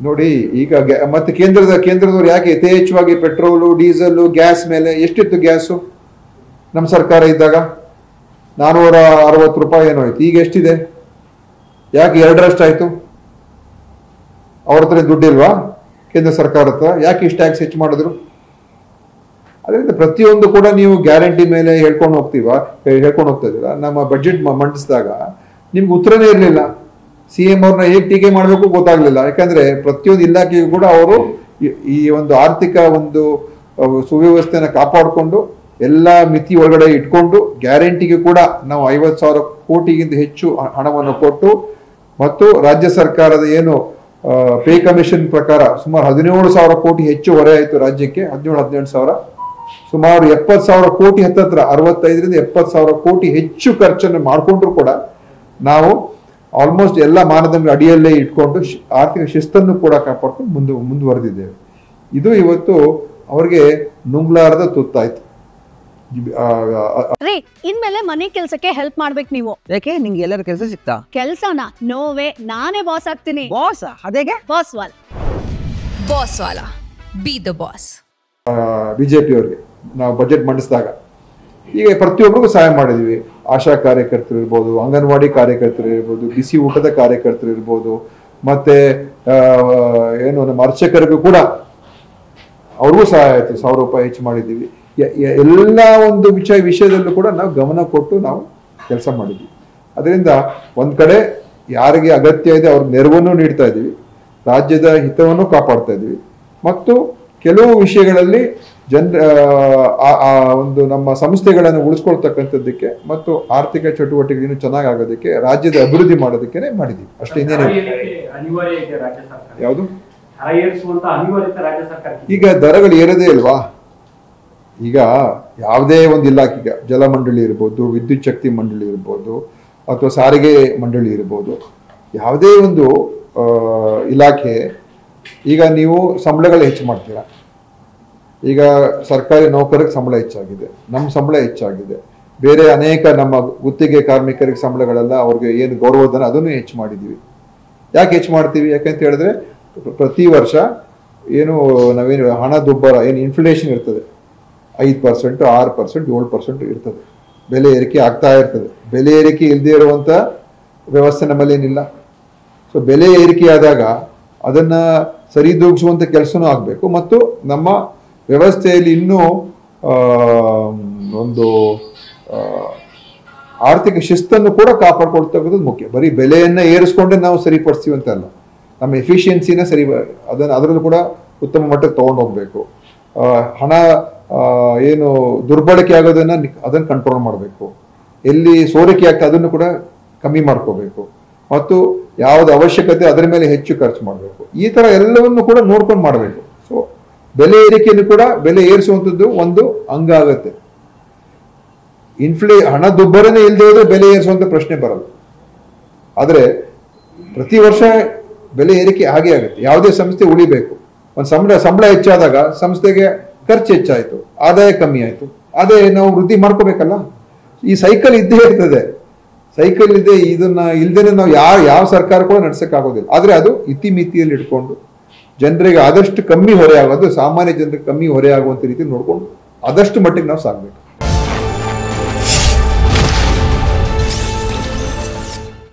ನೋಡಿ ಈಗ ಮತ್ತೆ ಕೇಂದ್ರದವ್ರು ಯಾಕೆ ಯಥೇಚ್ಛವಾಗಿ ಪೆಟ್ರೋಲು ಡೀಸೆಲ್ ಗ್ಯಾಸ್ ಮೇಲೆ ಎಷ್ಟಿತ್ತು ಗ್ಯಾಸು ನಮ್ಮ ಸರ್ಕಾರ ಇದ್ದಾಗ 460 ರೂಪಾಯಿ ಏನೋ ಆಯ್ತು. ಈಗ ಎಷ್ಟಿದೆ? ಯಾಕೆ 2ರಷ್ಟಾಯ್ತು? ಅವ್ರ ಹತ್ರ ದುಡ್ಡಿಲ್ವಾ ಕೇಂದ್ರ ಸರ್ಕಾರ ಹತ್ರ? ಯಾಕೆ ಇಷ್ಟು ಟ್ಯಾಕ್ಸ್ ಹೆಚ್ಚು ಮಾಡಿದ್ರು? ಅದರಿಂದ ಪ್ರತಿಯೊಂದು ಕೂಡ ನೀವು ಗ್ಯಾರಂಟಿ ಮೇಲೆ ಹೇಳ್ಕೊಂಡು ಹೋಗ್ತಾ ಇದ್ದೀರಾ. ನಮ್ಮ ಬಜೆಟ್ ಮಂಡಿಸಿದಾಗ ನಿಮ್ಗೆ ಉತ್ತರನೇ ಇರಲಿಲ್ಲ. CM ಅವ್ರನ್ನ ಹೇಗೆ ಟೀಕೆ ಮಾಡಬೇಕು ಗೊತ್ತಾಗ್ಲಿಲ್ಲ. ಯಾಕಂದ್ರೆ ಪ್ರತಿಯೊಂದು ಇಲಾಖೆಗೂ ಕೂಡ ಅವರು ಈ ಒಂದು ಆರ್ಥಿಕ ಒಂದು ಸುವ್ಯವಸ್ಥೆನ ಕಾಪಾಡಿಕೊಂಡು ಎಲ್ಲ ಮಿತಿ ಒಳಗಡೆ ಇಟ್ಕೊಂಡು ಗ್ಯಾರಂಟಿಗೆ ಕೂಡ ನಾವು 50,000 ಕೋಟಿಗಿಂತ ಹೆಚ್ಚು ಹಣವನ್ನು ಕೊಟ್ಟು ಮತ್ತು ರಾಜ್ಯ ಸರ್ಕಾರದ ಏನು ಪೇ ಕಮಿಷನ್ ಪ್ರಕಾರ ಸುಮಾರು 17,000 ಕೋಟಿ ಹೆಚ್ಚು ಹೊರೆ ಆಯಿತು ರಾಜ್ಯಕ್ಕೆ. 17-18,000 ಸುಮಾರು 70,000 ಕೋಟಿ ಹತ್ತತ್ರ 65ರಿಂದ 70,000 ಕೋಟಿ ಹೆಚ್ಚು ಖರ್ಚನ್ನು ಮಾಡಿಕೊಂಡ್ರು ಕೂಡ ನಾವು ಆಲ್ಮೋಸ್ಟ್ ಎಲ್ಲ ಮಾನದಂಡ ಅಡಿಯಲ್ಲೇ ಇಟ್ಕೊಂಡು ಆರ್ಥಿಕ ಶಿಸ್ತನ್ನು ಕೂಡ ಕಾಪಾಡ್ಕೊಂಡು ಮುಂದುವರೆದಿದ್ದೇವೆ. ಇದು ಇವತ್ತು ಅವ್ರಿಗೆ ನುಂಗ್ಲಾರದ ತುತ್ತಾಯ್ತು. ಇನ್ಮೇಲೆ ಮನೆ ಕೆಲ್ಸಕ್ಕೆ ಹೆಲ್ಪ್ ಮಾಡ್ಬೇಕು ನೀವು. ಯಾಕೆ ನಿಂಗೆ ಎಲ್ಲರ ಕೆಲಸ ಸಿಗ್ತಾ? ಕೆಲ್ಸನ ನೋವೇ ನಾನೇ ಬಾಸ್ ಆಗ್ತೀನಿ. ಬಾಸ್ ಅದೇಗೆ? ಬಾಸ್ ವಾಲ ಬಿ ದ ಬಾಸ್. ಬಿಜೆಪಿ ಅವರಿಗೆ ನಾವು ಬಜೆಟ್ ಮಂಡಿಸಿದಾಗ ಈಗ ಪ್ರತಿಯೊಬ್ಬರಿಗೂ ಸಹಾಯ ಮಾಡಿದ್ವಿ. ಆಶಾ ಕಾರ್ಯಕರ್ತರು ಇರ್ಬೋದು, ಅಂಗನವಾಡಿ ಕಾರ್ಯಕರ್ತರು ಇರ್ಬೋದು, ಬಿಸಿ ಊಟದ ಕಾರ್ಯಕರ್ತರು ಇರ್ಬೋದು, ಮತ್ತೆ ಏನು ನಮ್ಮ ಅರ್ಚಕರಿಗೂ ಕೂಡ ಅವ್ರಿಗೂ ಸಹಾಯ ಆಯ್ತು. 1,000 ರೂಪಾಯಿ ಹೆಚ್ಚು ಮಾಡಿದ್ದೀವಿ. ಎಲ್ಲ ಒಂದು ವಿಷಯದಲ್ಲೂ ಕೂಡ ನಾವು ಗಮನ ಕೊಟ್ಟು ನಾವು ಕೆಲಸ ಮಾಡಿದ್ವಿ. ಅದರಿಂದ ಒಂದ್ ಕಡೆ ಯಾರಿಗೆ ಅಗತ್ಯ ಇದೆ ಅವ್ರಿಗೆ ನೆರವನ್ನು ನೀಡ್ತಾ ಇದ್ದೀವಿ, ರಾಜ್ಯದ ಹಿತವನ್ನು ಕಾಪಾಡ್ತಾ ಇದ್ದೀವಿ, ಮತ್ತು ಕೆಲವು ವಿಷಯಗಳಲ್ಲಿ ಒಂದು ನಮ್ಮ ಸಂಸ್ಥೆಗಳನ್ನು ಉಳಿಸ್ಕೊಳ್ತಕ್ಕಂಥದ್ದಕ್ಕೆ ಮತ್ತು ಆರ್ಥಿಕ ಚಟುವಟಿಕೆ ಇನ್ನೂ ಚೆನ್ನಾಗಿ ಆಗೋದಕ್ಕೆ, ರಾಜ್ಯದ ಅಭಿವೃದ್ಧಿ ಮಾಡೋದಕ್ಕೆ ಮಾಡಿದ್ದೀವಿ ಅಷ್ಟೇ. ಇನ್ನೇನು ಯಾವುದು ಈಗ ದರಗಳು ಏರದೇ ಇಲ್ವಾ? ಈಗ ಯಾವುದೇ ಒಂದು ಇಲಾಖೆ, ಈಗ ಜಲಮಂಡಳಿ ಇರ್ಬೋದು, ವಿದ್ಯುತ್ ಶಕ್ತಿ ಮಂಡಳಿ ಇರ್ಬೋದು, ಅಥವಾ ಸಾರಿಗೆ ಮಂಡಳಿ ಇರ್ಬೋದು, ಯಾವುದೇ ಒಂದು ಇಲಾಖೆ ಈಗ ನೀವು ಸಂಬಳಗಳು ಹೆಚ್ಚು ಮಾಡ್ತೀರಾ. ಈಗ ಸರ್ಕಾರಿ ನೌಕರರಿಗೆ ಸಂಬಳ ಹೆಚ್ಚಾಗಿದೆ, ನಮ್ಮ ಸಂಬಳ ಹೆಚ್ಚಾಗಿದೆ, ಬೇರೆ ಅನೇಕ ನಮ್ಮ ಗುತ್ತಿಗೆ ಕಾರ್ಮಿಕರಿಗೆ ಸಂಬಳಗಳೆಲ್ಲ ಅವ್ರಿಗೆ ಏನು ಗೌರವಧನ ಅದನ್ನು ಹೆಚ್ಚು ಮಾಡಿದ್ದೀವಿ. ಯಾಕೆ ಹೆಚ್ಚು ಮಾಡ್ತೀವಿ? ಯಾಕಂತ ಹೇಳಿದ್ರೆ ಪ್ರತಿ ವರ್ಷ ಏನು ನಾವೇನು ಹಣದುಬ್ಬರ ಏನು ಇನ್ಫ್ಲೇಷನ್ ಇರ್ತದೆ, 5%, 6%, 7% ಇರ್ತದೆ. ಬೆಲೆ ಏರಿಕೆ ಆಗ್ತಾ ಇರ್ತದೆ. ಬೆಲೆ ಏರಿಕೆ ಇಲ್ಲದೆ ಇರುವಂಥ ವ್ಯವಸ್ಥೆ ನಮ್ಮಲ್ಲಿ ಏನಿಲ್ಲ. ಸೊ ಬೆಲೆ ಏರಿಕೆ ಆದಾಗ ಅದನ್ನು ಸರಿದೂಗಿಸುವಂಥ ಕೆಲಸನೂ ಆಗಬೇಕು, ಮತ್ತು ನಮ್ಮ ವ್ಯವಸ್ಥೆಯಲ್ಲಿ ಇನ್ನೂ ಒಂದು ಆರ್ಥಿಕ ಶಿಸ್ತನ್ನು ಕೂಡ ಕಾಪಾಡ್ಕೊಳ್ತಕ್ಕಂಥದ್ದು ಮುಖ್ಯ. ಬರೀ ಬೆಲೆಯನ್ನು ಏರಿಸ್ಕೊಂಡೆ ನಾವು ಸರಿಪಡಿಸ್ತೀವಿ ಅಂತ ಅಲ್ಲ, ನಮ್ಮ ಎಫಿಷಿಯನ್ಸಿನ ಅದರಲ್ಲೂ ಕೂಡ ಉತ್ತಮ ಮಟ್ಟಕ್ಕೆ ತೊಗೊಂಡು ಹೋಗ್ಬೇಕು. ಹಣ ಏನು ದುರ್ಬಳಕೆ ಅದನ್ನು ಕಂಟ್ರೋಲ್ ಮಾಡಬೇಕು. ಎಲ್ಲಿ ಸೋರಿಕೆ ಆಗ್ತದೆ ಅದನ್ನು ಕೂಡ ಕಮ್ಮಿ ಮಾಡ್ಕೋಬೇಕು, ಮತ್ತು ಯಾವ್ದು ಅವಶ್ಯಕತೆ ಅದರ ಮೇಲೆ ಹೆಚ್ಚು ಖರ್ಚು ಮಾಡಬೇಕು. ಈ ತರ ಎಲ್ಲವನ್ನು ಕೂಡ ನೋಡ್ಕೊಂಡು ಮಾಡಬೇಕು. ಸೊ ಬೆಲೆ ಏರಿಕೆಯನ್ನು ಕೂಡ ಬೆಲೆ ಏರಿಸುವಂಥದ್ದು ಒಂದು ಅಂಗ ಆಗತ್ತೆ. ಹಣ ದುಬ್ಬರನೇ ಇಲ್ಲದೆ ಹೋದ್ರೆ ಬೆಲೆ ಏರಿಸುವಂತ ಪ್ರಶ್ನೆ ಬರಲ್ಲ. ಆದ್ರೆ ಪ್ರತಿ ವರ್ಷ ಬೆಲೆ ಏರಿಕೆ ಹಾಗೆ ಆಗುತ್ತೆ. ಯಾವುದೇ ಸಂಸ್ಥೆ ಉಳಿಬೇಕು. ಒಂದು ಸಂಬಳ ಹೆಚ್ಚಾದಾಗ ಸಂಸ್ಥೆಗೆ ಖರ್ಚು ಹೆಚ್ಚಾಯ್ತು, ಆದಾಯ ಕಮ್ಮಿ ಆಯ್ತು, ಅದೇ ನಾವು ವೃದ್ಧಿ ಮಾಡ್ಕೋಬೇಕಲ್ಲ. ಈ ಸೈಕಲ್ ಇದ್ದೇ ಇರ್ತದೆ. ಸೈಕಲ್ ಇದೆ, ಇದನ್ನ ಇಲ್ದೇನೆ ನಾವು ಯಾವ ಸರ್ಕಾರ ಕೂಡ ನಡೆಸಕ್ಕಾಗೋದಿಲ್ಲ. ಆದ್ರೆ ಅದು ಇತಿಮಿತಿಯಲ್ಲಿ ಇಟ್ಕೊಂಡು ಜನರಿಗೆ ಆದಷ್ಟು ಕಮ್ಮಿ ಹೊರೆ ಆಗೋದು, ಸಾಮಾನ್ಯ ಜನರಿಗೆ ಕಮ್ಮಿ ಹೊರೆ ಆಗುವಂತ ರೀತಿ ನೋಡ್ಕೊಂಡು ಆದಷ್ಟು ಮಟ್ಟಿಗೆ ನಾವು ಸಾಗಬೇಕು.